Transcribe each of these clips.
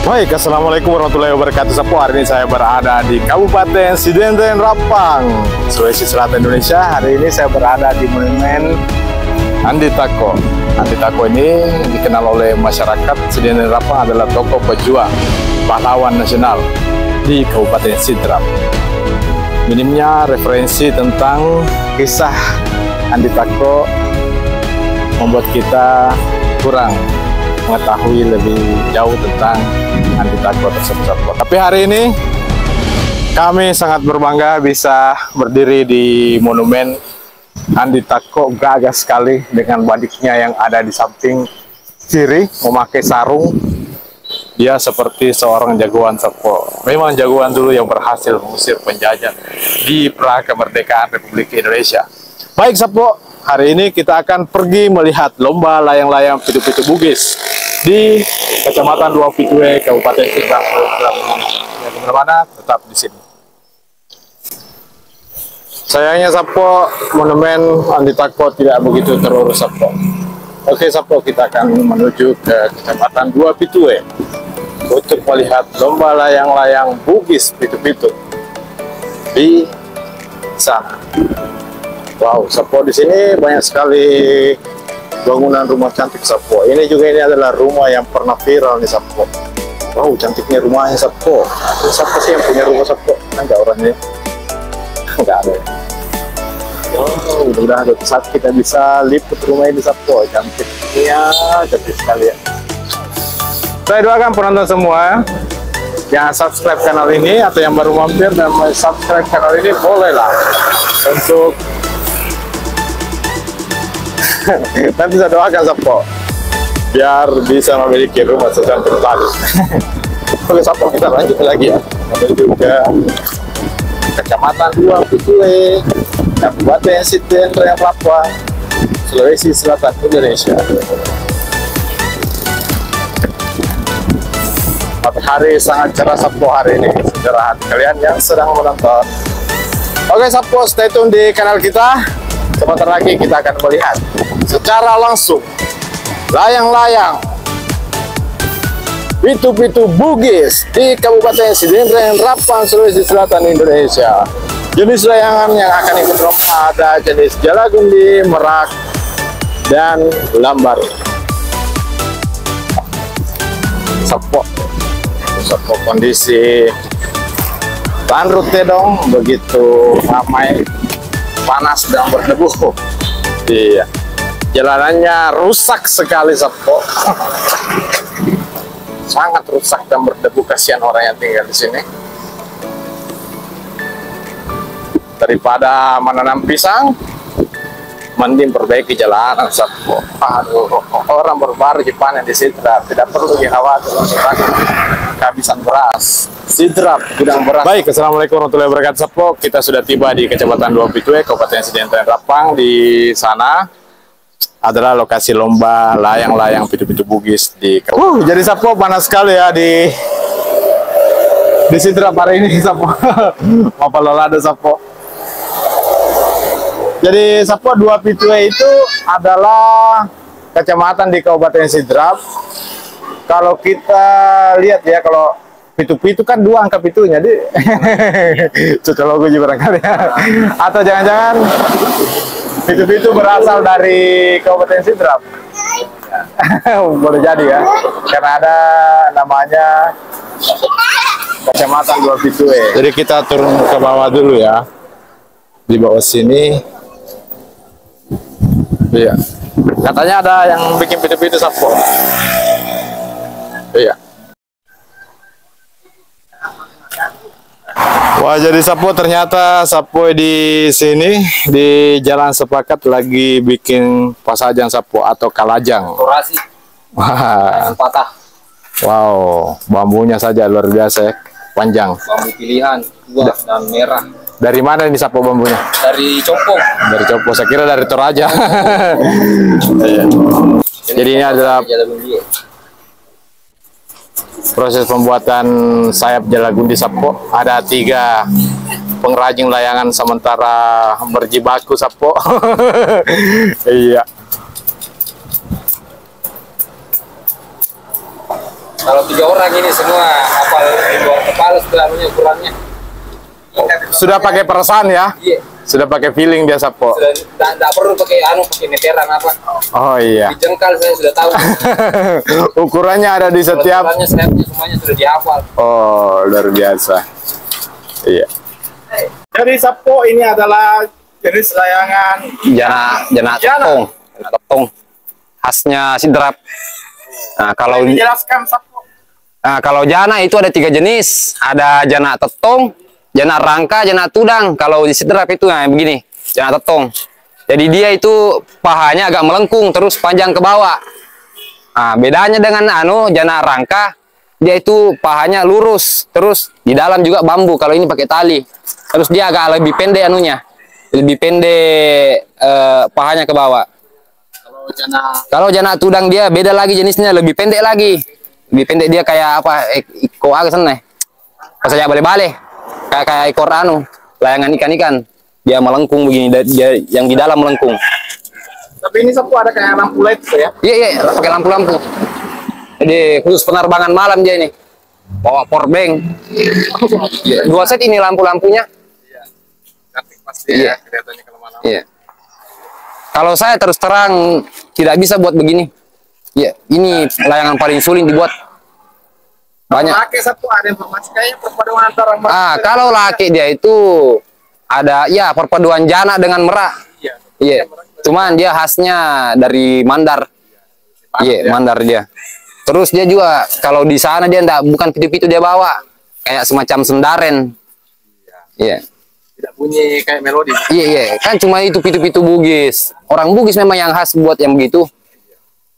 Baik, assalamualaikum warahmatullahi wabarakatuh. Sapo, hari ini saya berada di Kabupaten Sidendren Rapang, Sulawesi Selatan, Indonesia. Hari ini saya berada di Monumen Andi Tako. Andi Tako ini dikenal oleh masyarakat Sidendren Rapang adalah tokoh pejuang pahlawan nasional di Kabupaten Sidrap. Minimnya referensi tentang kisah Andi Tako membuat kita kurang mengetahui lebih jauh tentang Andi Tako tersebut. Tapi hari ini kami sangat berbangga bisa berdiri di Monumen Andi Tako. Gagah sekali dengan badiknya yang ada di samping kiri, memakai sarung. Dia seperti seorang jagoan Sapo. Memang jagoan dulu yang berhasil mengusir penjajah di pra kemerdekaan Republik Indonesia. Baik Sapo, hari ini kita akan pergi melihat lomba layang-layang pitu-pitu Bugis di Kecamatan Dua Pitue, Kabupaten Sidrap. Kemana-mana, tetap di sini. Sayangnya Sapo, Monumen Andi Tako tidak begitu terurus Sapo. Oke Sapo, kita akan menuju ke Kecamatan Dua Pitue untuk melihat lomba layang-layang Bugis pitu-pitu di sana. Wow, Sapo, di sini banyak sekali bangunan rumah cantik Sapo. Ini adalah rumah yang pernah viral nih Sapo. Wow, cantiknya rumahnya Sapo. Siapa sih yang punya rumah Sapo? Enggak orangnya. Enggak ada. Wow, mudah-mudahan suatu saat kita bisa liput rumah ini Sapo. Cantiknya, cantik sekali ya. Saya doakan penonton semua yang subscribe channel ini atau yang baru mampir dan subscribe channel ini, bolehlah untuk nanti saya doakan Sapo biar bisa memiliki rumah secantik tadi. Oke Sapo, kita lanjut lagi ya, menuju ke Kecamatan Dua Pitue, Kabupaten Sidendren Rapang, Sulawesi Selatan, Indonesia. Matahari sangat cerah Sapo hari ini, saudara kalian yang sedang menonton. Oke Sapo, stay tune di kanal kita. Sebentar lagi kita akan melihat secara langsung layang-layang pitu-pitu Bugis di Kabupaten Sidendren Rapang, Sulawesi Selatan, Indonesia. Jenis layangan yang akan ikut lomba ada jenis Jalagundi, Merak, dan Lambar. Sapo, kondisi Tanrut Tedong begitu ramai, panas dan berdebu. Iya, jalanannya rusak sekali Sapo. Sangat rusak dan berdebu, kasihan orang yang tinggal di sini. Daripada menanam pisang, mending perbaiki jalanan Sapo. Aduh, orang berbaru panen di Sidrap, tidak perlu dikhawatir kehabisan beras. Sidrap gudang beras. Baik, assalamualaikum warahmatullahi wabarakatuh Sapo. Kita sudah tiba di Kecamatan Dua Pitue, Kabupaten Sidendren Rapang. Di sana adalah lokasi lomba layang-layang pitu-pitu Bugis di jadi Sapo, panas sekali ya di Sidrap hari ini Sapo. Apa lolada Sapo. Jadi Sapo, Dua Pitue itu adalah kecamatan di Kabupaten Sidrap. Kalau kita lihat ya, kalau pitu-pitu kan dua angka pitunya, jadi cocok juga barangkali ya. Atau jangan-jangan pitu-pitu berasal dari Kabupaten Sidrap. Boleh jadi ya, karena ada namanya Kecamatan Dua Pitue. Jadi kita turun ke bawah dulu ya. Di bawah sini, iya, katanya ada yang bikin pitu-pitu Sapo. Iya. Wah, jadi Sapo, ternyata Sapo di sini di Jalan Sepakat lagi bikin pasajang Sapo atau kalajang. Orasi. Wah. Patah. Wow, bambunya saja luar biasa ya, panjang. Bambu pilihan tua dan merah. Dari mana ini Sapo bambunya? Dari Copo. Dari Copo, saya kira dari Toraja. Jadi ini adalah proses pembuatan sayap Jalagundi Sapo. Ada 3 pengrajin layangan sementara berjibaku Sapo. Iya. Kalau 3 orang ini semua hafal di luar kepala sudah anunya ukurannya. Sudah pakai perasaan ya? Iya. Sudah pakai feeling dia Sapo. Sudah tidak perlu pakai pakai meteran apa. Oh iya. Di jengkal saya sudah tahu. Ukurannya ada di setiap. Ukurannya snapnya semuanya sudah dihafal. Oh, luar biasa. Iya. Jadi Sapo ini adalah jenis layangan Jana tepung. Khasnya sidrap. Nah, dijelaskan Sapo. kalau jana itu ada 3 jenis. Ada jana tetong, jana rangka, jana tudang. Kalau di sidrap itu begini, jana tetong. Jadi dia itu pahanya agak melengkung terus panjang ke bawah. Nah, bedanya dengan jana rangka, dia itu pahanya lurus terus di dalam juga bambu. Kalau ini pakai tali. Terus dia agak lebih pendek lebih pendek pahanya ke bawah. Kalau jana tudang dia beda lagi jenisnya, lebih pendek lagi. Lebih pendek dia kayak apa? Iko agak sana. Pas aja bale-bale. Kayak ekor layangan ikan-ikan. Dia melengkung begini, dia yang di dalam melengkung. Tapi ini Sapo ada kayak lampu LED ya? Iya, pakai lampu-lampu. Jadi khusus penerbangan malam dia ini. Bawa powerbank. 2 set ini lampu-lampunya. Cantik pasti Iya. ya, kelihatannya kalau malam. Iya. Kalau saya terus terang tidak bisa buat begini. Ya, ini layangan paling sulit dibuat. Banyak. Laki Sapo ada informasi kayaknya perpaduan antara Kalau laki dia itu ada ya perpaduan jana dengan merak. Iya. Cuman dia khasnya dari Mandar. Iya, Mandar dia. Terus dia juga kalau di sana dia bukan pitu-pitu dia bawa. Kayak semacam sendaren. Iya. Tidak bunyi kayak melodi. Iya. Kan cuma itu pitu-pitu Bugis. Orang Bugis memang yang khas buat yang begitu.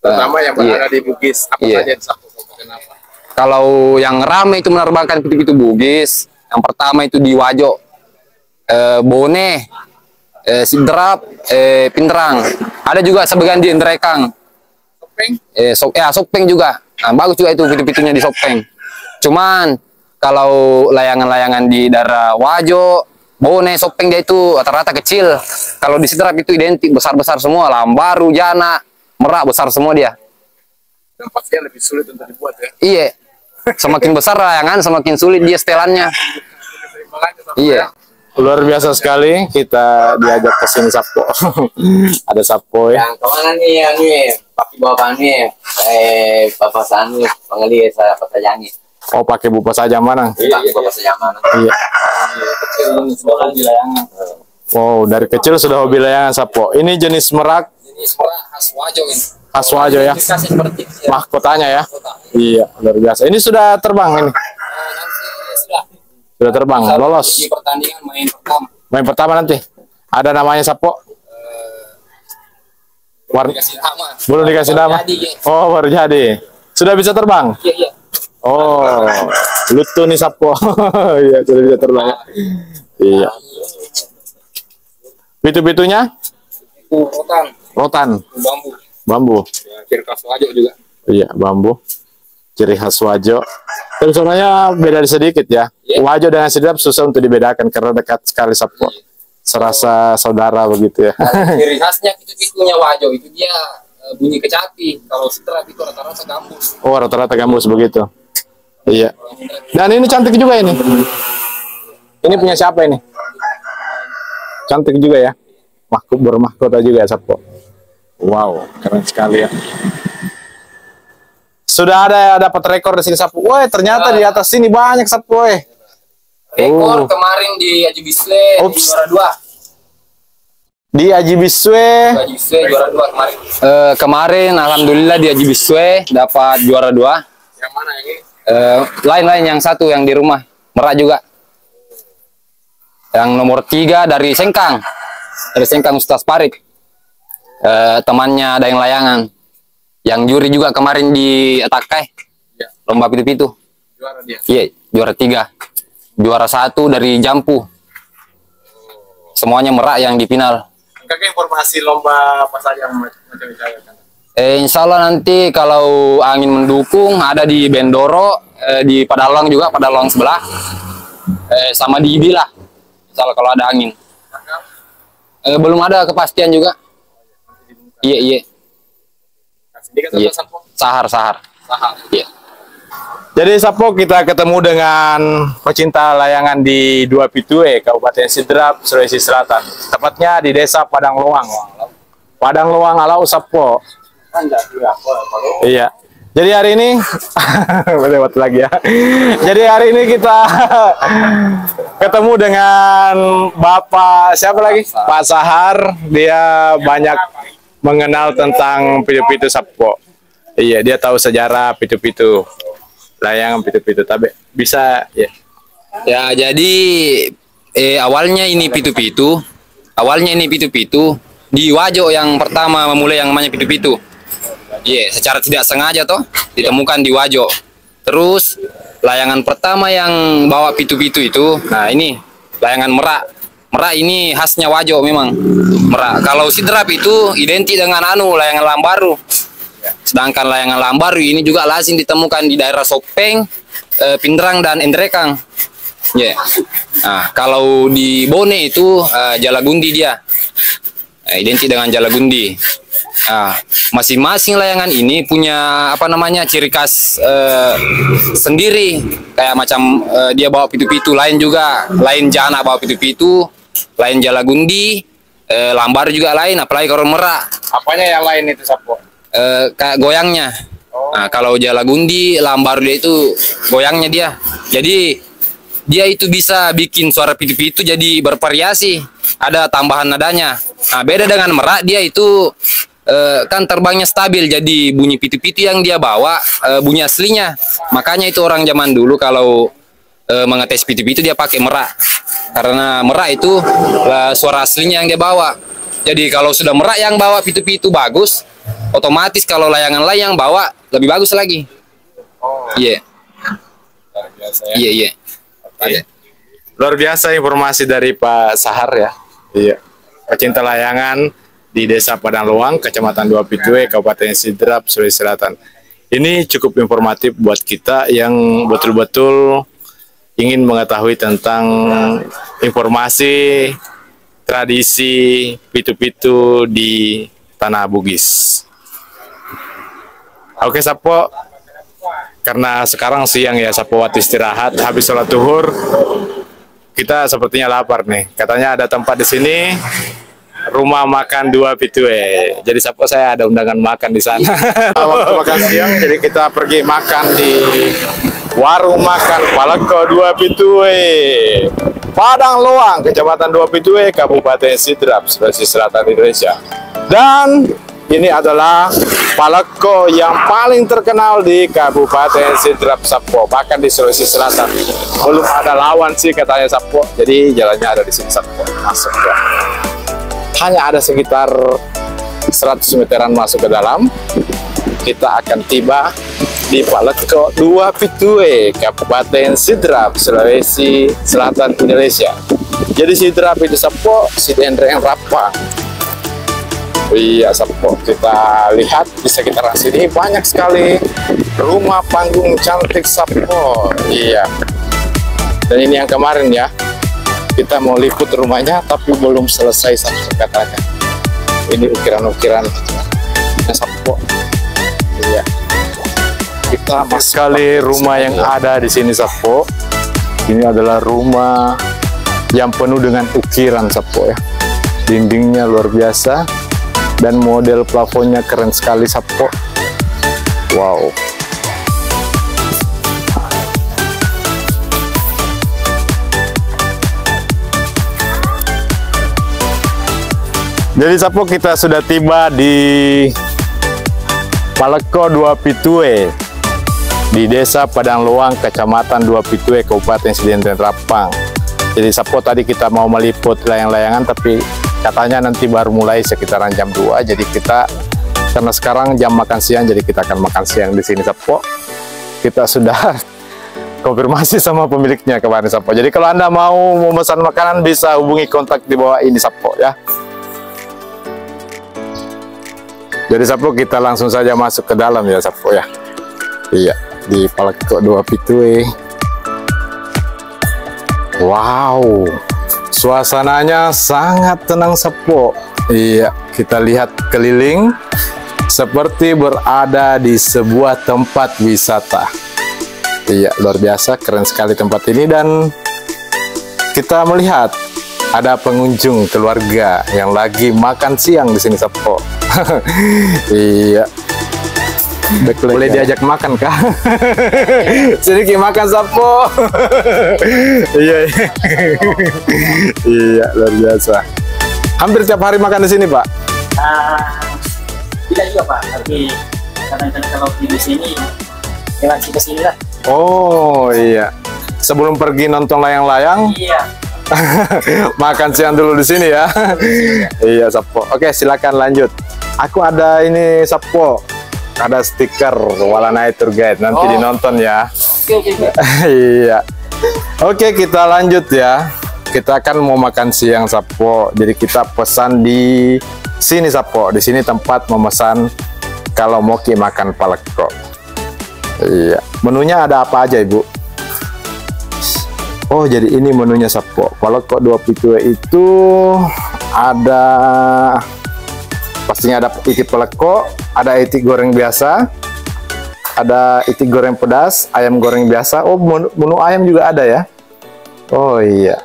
Terutama yang berada di Bugis. Apa saja di Sapo? Kenapa? Kalau yang ramai itu menerbangkan pitu-pitu Bugis. Yang pertama itu di Wajo. Bone. Sidrap. Pinterang. Ada juga sebagian di Ndrekang. Sopeng juga. Nah, bagus juga itu pitu-pitunya di Sopeng. Cuman kalau layangan-layangan di daerah Wajo, Bone, Sopeng dia itu rata-rata kecil. Kalau di Sidrap itu identik besar-besar semua. Lambaru, jana, merak besar semua dia. Dan pastinya lebih sulit untuk dibuat ya. Iya. Semakin besar layangan, semakin sulit dia setelannya. Iya. Luar biasa sekali, kita diajak ke sini Sapo. Ada Sapo ya. Yang kemana nih yang nih? Pakai bapak nih. Bapak Sani, pengelis saya Petajangi. Oh, pakai bupa saja mana? Pakai bapak saya mana? Iya. Kecil ini sekolah di layangan. Wow, dari kecil sudah hobi layangan Sapo. Ini jenis merak Ini sekolah khas Wajo ini. khas Wajo ya. Dikasih seperti Mahkotanya ya. Iya, luar biasa. Ini sudah terbang ini. nanti sudah. Sudah terbang, lolos. Di pertandingan main pertama. Main pertama nanti. Ada namanya Sapo? Dikasih nama. Belum dikasih nama. Jadi, ya. Oh, baru jadi. Sudah bisa terbang? Iya. Oh, lutu nih Sapo. Iya, sudah bisa terbang. Iya. Pitu-pitunya? Itu rotan, Rotan, bambu. bambu. Ya, kiri khas Wajo juga. Iya, bambu. Ciri khas Wajo. Tapi sebenarnya beda sedikit ya. Iya. Wajo dengan Sidrap susah untuk dibedakan karena dekat sekali Sapo. Serasa saudara begitu ya. Ciri khasnya pitu-pitunya Wajo itu dia bunyi kecapi. Kalau Sidrap itu rata-rata gambus. Oh, rata-rata gambus begitu. Iya. Dan ini cantik juga ini. Ini punya siapa ini? Cantik juga ya. Bermahkota juga ya Sapo. Wow, keren sekali ya. Sudah ada dapat rekor di sini Sapo. Woi, ternyata di atas sini banyak Sapo. Rekor kemarin di Haji Biswe juara 2. Di Haji Biswe. Haji Biswe juara 2 kemarin. Kemarin alhamdulillah di Haji Biswe dapat juara 2. Yang mana ini? Lain-lain yang satu yang di rumah merak juga. Yang nomor 3 dari Sengkang. Dari Sengkang Ustaz Parik. Temannya ada yang layangan. Yang juri juga kemarin di Atakai. Ya. Lomba pitu-pitu. Juara dia. Iya, juara 3. Juara 1 dari Jampu. Semuanya merak yang di final. Kakak informasi lomba apa saja yang macam saya kan? Insya Allah nanti kalau angin mendukung ada di Bendoro, di Padalong juga, Padalong sebelah, sama di Ibi lah. Insya Allah kalau ada angin. Belum ada kepastian juga. Iya. Iya. Sahar. Sahar. Iya. Jadi Sapo, kita ketemu dengan pecinta layangan di Dua Pitue, Kabupaten Sidrap, Sulawesi Selatan. Tepatnya di Desa Padang Loang. Padang Loang Alau Sapo. Iya. Jadi hari ini lewat lagi ya. Jadi hari ini kita ketemu dengan Bapak siapa lagi? Pak Sahar. Dia banyak mengenal tentang pitu-pitu Sapo. Iya, dia tahu sejarah pitu-pitu. Layangan pitu-pitu, tapi bisa ya. Ya, jadi awalnya ini pitu-pitu di Wajo yang pertama memulai yang namanya pitu-pitu. Iya, secara tidak sengaja toh ditemukan di Wajo. Terus layangan pertama yang bawa pitu-pitu itu, nah ini layangan merak. Merak ini khasnya Wajo memang. Merak. Kalau Sidrap itu identik dengan layangan lambaru. Sedangkan layangan lambaru ini juga lazim ditemukan di daerah Sopeng, Pindrang dan Endrekang. Ya. Yeah. Nah, kalau di Bone itu Jalagundi dia. Identik dengan Jalagundi. Nah, masing-masing layangan ini punya ciri khas sendiri. Kayak macam dia bawa pitu-pitu, lain juga, lain jana bawa pitu-pitu, lain Jalagundi, lambaru juga lain, apalagi kalau merak. Apanya yang lain itu Sapo? Kayak goyangnya. Nah, kalau Jalagundi, lambar dia itu goyangnya dia. Jadi dia itu bisa bikin suara pitu-pitu jadi bervariasi. Ada tambahan nadanya. Nah, beda dengan merak, dia itu kan terbangnya stabil. Jadi bunyi pitu-pitu yang dia bawa bunyi aslinya. Makanya itu orang zaman dulu kalau mengetes pitu-pitu dia pakai merak. Karena merak itu suara aslinya yang dia bawa. Jadi kalau sudah merak yang bawa pitu-pitu bagus, otomatis kalau layangan lain yang bawa lebih bagus lagi. Iya. Luar biasa ya. Iya, iya. Okay. Luar biasa informasi dari Pak Sahar ya. Iya. Pecinta layangan di Desa Padang Loang, Kecamatan Dua Pitue, Kabupaten Sidrap, Sulawesi Selatan. Ini cukup informatif buat kita yang betul-betul ingin mengetahui tentang informasi tradisi pitu-pitu di Tanah Bugis. Oke Sapo, karena sekarang siang ya Sapo, waktu istirahat habis sholat zuhur, kita sepertinya lapar nih. Katanya ada tempat di sini, rumah makan Dua Pitue. Jadi Sapo, saya ada undangan makan di sana. Waktu makan siang, jadi kita pergi makan di warung makan Paleko Dua Pitue, Padang Loang, Kecamatan Dua Pitue, Kabupaten Sidrap, Sulawesi Selatan, Indonesia. Dan ini adalah paleko yang paling terkenal di Kabupaten Sidrap Sapo, bahkan di Sulawesi Selatan. Belum ada lawan sih katanya Sapo. Jadi jalannya ada di sini Sapo. Masuk ya. Hanya ada sekitar 100 meteran masuk ke dalam. Kita akan tiba di Paleko Dua Pitue, Kabupaten Sidrap, Sulawesi Selatan, Indonesia. Jadi Sidrap itu Sapo, Sidendreng Rapang. Iya Sapo, kita lihat di sekitaran sini banyak sekali rumah panggung cantik Sapo. Iya. Dan ini yang kemarin ya, kita mau liput rumahnya tapi belum selesai Sapo katanya. Ini ukiran-ukiran Sapo. Iya. Kita masuk sekali rumah yang ada di sini Sapo. Ini adalah rumah yang penuh dengan ukiran Sapo ya. Dindingnya luar biasa dan model plafonnya keren sekali Sapo. Wow. Jadi Sapo, kita sudah tiba di Paleko Dua Pitue di Desa Padang Loang, Kecamatan Dua Pitue, Kabupaten Sidendreng Rapang. Jadi Sapo, tadi kita mau meliput layang-layangan tapi katanya nanti baru mulai sekitaran jam 2. Jadi kita, karena sekarang jam makan siang, jadi kita akan makan siang di sini Sapo. Kita sudah konfirmasi sama pemiliknya kemarin Sapo. Jadi kalau Anda mau memesan makanan bisa hubungi kontak di bawah ini Sapo ya. Jadi Sapo, kita langsung saja masuk ke dalam ya Sapo ya. Iya, di Paleko Dua Pitue. Wow, suasananya sangat tenang Sapo. Iya, kita lihat keliling seperti berada di sebuah tempat wisata. Iya, luar biasa, keren sekali tempat ini. Dan kita melihat ada pengunjung keluarga yang lagi makan siang di sini, Sapo. Iya. Boleh diajak makan kah? Sini kita makan, Sapo. Iya, iya. Iya, luar biasa. Hampir tiap hari makan di sini, Pak? Tidak juga, Pak. Tapi kadang-kadang kalau di sini lewat ke sini lah. Oh iya. Sebelum pergi nonton layang-layang, Iya. makan siang dulu di sini ya. Iya, Sapo. Oke, silakan lanjut. Aku ada ini, Sapo. Ada stiker Walanai Tour Guide. Nanti dinonton ya. Oke. Iya. Oke, kita lanjut ya. Kita kan mau makan siang, Sapo. Jadi kita pesan di sini, Sapo. Di sini tempat memesan kalau mau makan paleko. Iya. Menunya ada apa aja, Ibu? Oh, jadi ini menunya, Sapo. Paleko 2 pitue itu ada, pastinya ada itik paleko, ada itik goreng biasa, ada itik goreng pedas, ayam goreng biasa. Oh, menu ayam juga ada ya. Oh iya.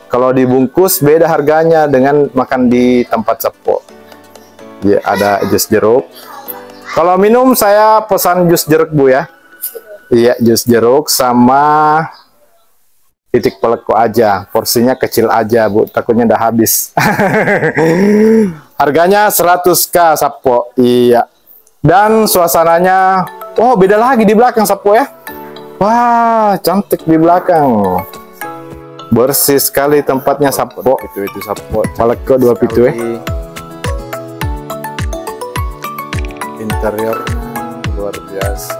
Kalau dibungkus beda harganya dengan makan di tempat, Sapo. Ya, ada jus jeruk. Kalau minum saya pesan jus jeruk, Bu ya. Iya, jus jeruk sama itik paleko aja. Porsinya kecil aja, Bu. Takutnya udah habis. Harganya 100.000, Sapo. Iya. Dan suasananya, oh beda lagi di belakang, Sapo ya. Wah, cantik di belakang. Bersih sekali tempatnya, Sapo. Itu Sapo. Paleko 2 pitue. Interior luar biasa.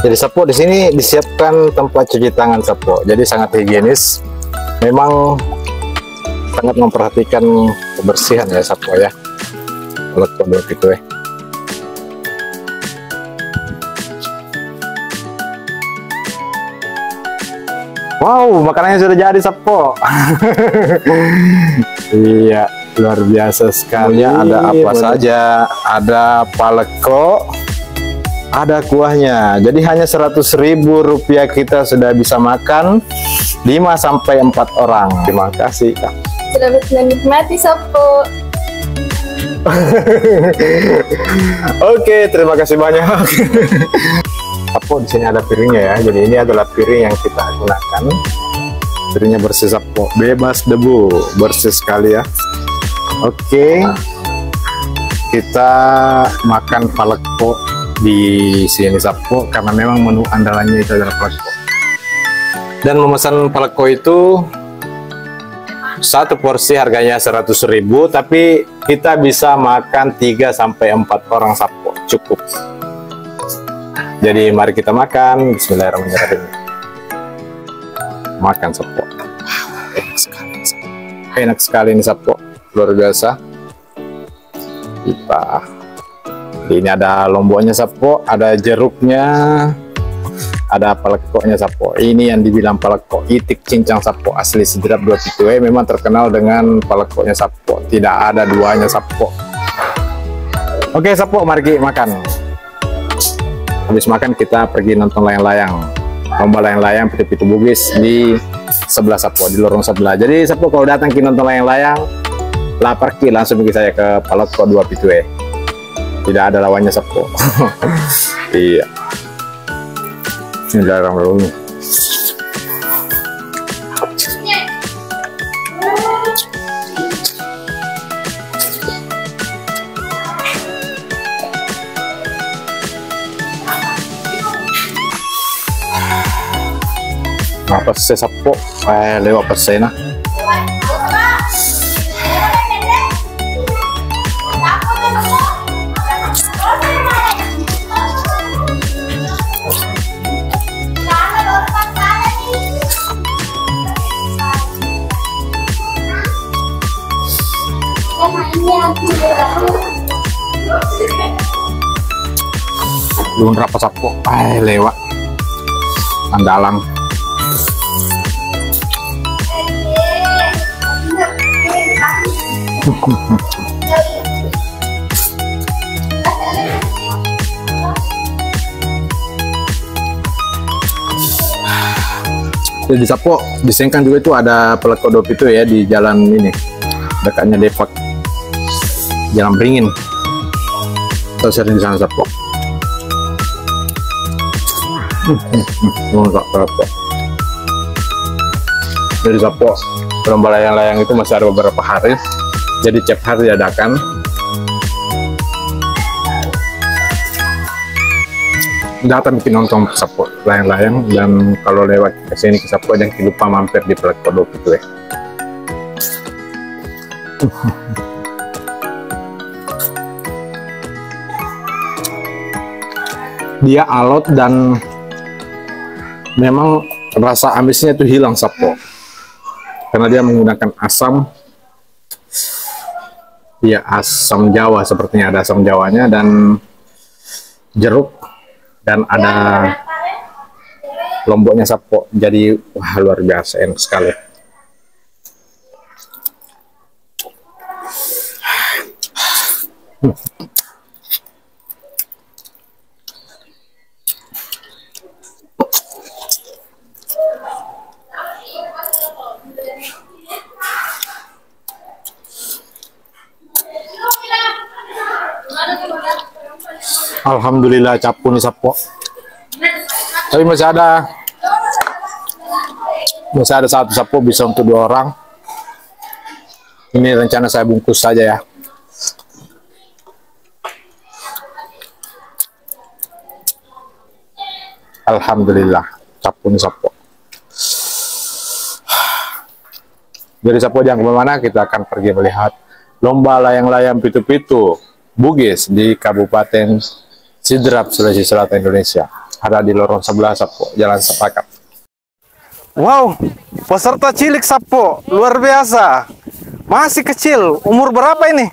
Jadi, Sapo, di sini disiapkan tempat cuci tangan, Sapo. Jadi sangat higienis. Memang sangat memperhatikan kebersihan ya, Sapo ya. Paleko 2 pitue. Wow, makanannya sudah jadi, Sapo. Iya, luar biasa sekali. Ada apa saja? Ada paleko, ada kuahnya. Jadi hanya 100.000 rupiah kita sudah bisa makan 5 sampai 4 orang. Terima kasih. Selamat menikmati, Sapo. Oke, terima kasih banyak. Sapo, di sini ada piringnya ya. Jadi ini adalah piring yang kita gunakan. Piringnya bersih, Sapo, bebas debu, bersih sekali ya. Oke, kita makan paleko di sini, Sapo, karena memang menu andalannya itu adalah paleko. Dan memesan paleko itu satu porsi harganya 100.000, tapi kita bisa makan 3 sampai 4 orang, Sapo, cukup. Jadi mari kita makan. Bismillahirrahmanirrahim. Makan, Sapo. Enak sekali, Sapo. Enak sekali ini, Sapo, luar biasa. Ini ada lomboknya, Sapo, ada jeruknya, ada palekonya, Sapo. Ini yang dibilang paleko itik cincang, Sapo, asli Sidrap 2 pitue. Memang terkenal dengan palekonya, Sapo. Tidak ada duanya, Sapo. Oke, Sapo, mari kita makan. Habis makan kita pergi nonton layang-layang, lomba layang-layang Pitu-Pitu Bugis di sebelah, Sapo, di lorong sebelah. Jadi, Sapo, kalau datang ke nonton layang-layang, lapar ki langsung pergi saya ke paleko 2 pitue. Tidak ada lawannya, Sapo. Iya. Bismillahirrahmanirrahim. Apa sih, Sapo? Lewat persena. Belum rapat, Sapo. Lewat andalan. Di Sapo, di Sengkang juga itu ada Pelekodop itu ya, di jalan ini dekatnya Depak, Jalan Beringin. Kita sering di sana Sapo. Enggak apa-apa. Jadi Sapo, lomba layang-layang itu masih ada beberapa hari, jadi tiap hari diadakan. Datang bikin nonton Sapo layang-layang, dan kalau lewat ke sini ke Sapo jangan lupa mampir di Pelekodop itu ya. Dia alot dan memang rasa amisnya itu hilang Sapo, karena dia menggunakan asam, ya asam Jawa, sepertinya ada asam Jawanya dan jeruk, dan ada lomboknya Sapo. Jadi wah, luar biasa enak sekali. Alhamdulillah capu nih Sapo. Tapi masih ada satu Sapo bisa untuk 2 orang. Ini rencana saya bungkus saja ya. Alhamdulillah capu nih Sapo. Jadi Sapo jangan kemana-mana, kita akan pergi melihat lomba layang-layang pitu-pitu Bugis di Kabupaten Sidrap, Sulawesi Selatan, Indonesia. Ada di lorong sebelah Sapo, Jalan Sepakat. Wow, peserta cilik Sapo, luar biasa. Masih kecil, umur berapa ini?